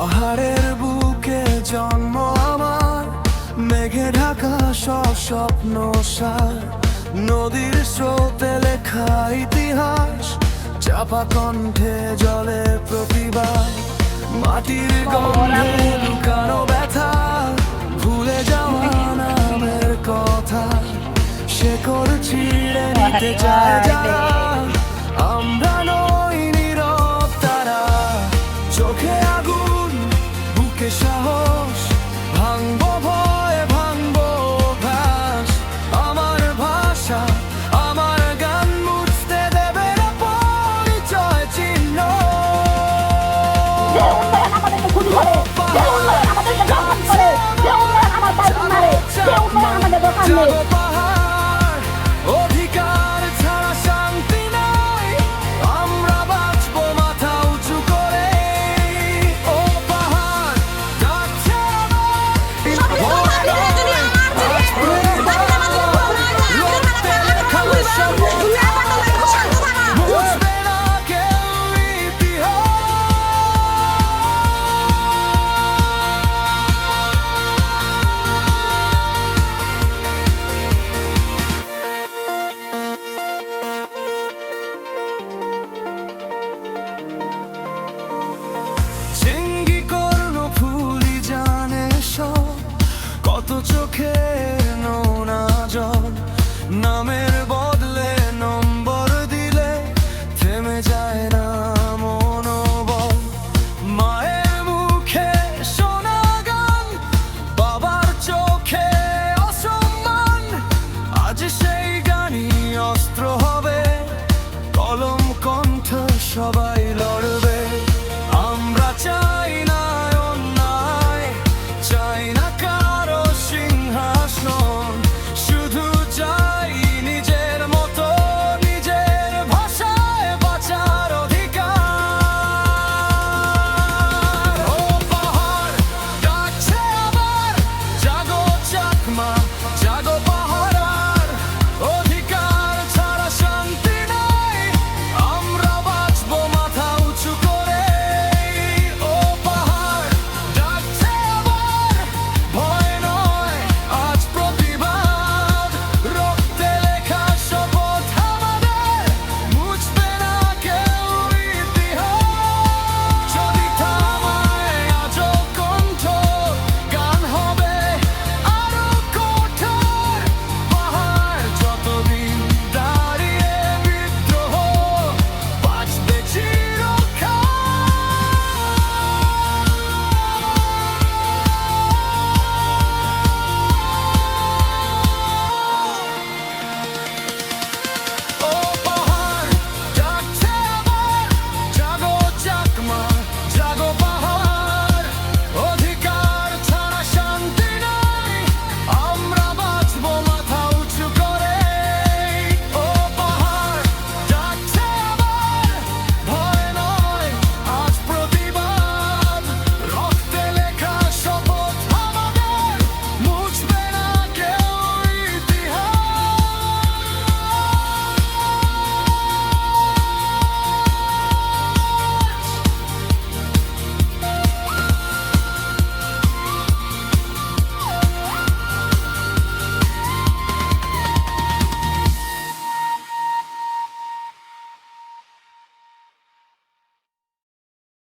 পাহাড়ের বুকে জন্ম আমার, মেঘে ঢাকা সব স্বপ্ন সার। নদীর স্রোতে লেখা ইতিহাস, চাপা কণ্ঠে জলে প্রতিভা। মাটির গন্ধে লুকানো ব্যথা, ভুলে যাওয়া নামের কথা। শেকড় ছিঁড়ে নিতে চায় যারা, আমরা নই নীরব তারা। চোখে আগুন, বুকে সাহস, ভাঙবো ভয়, ভাঙবো অভ্যাস। আমার ভাষা, আমার গান মুছতে দেবে না পরিচয় চিহ্ন। আমাদেরকে খুন করে, আমাদেরকে দমন করে, আমাদের দোকান নেই।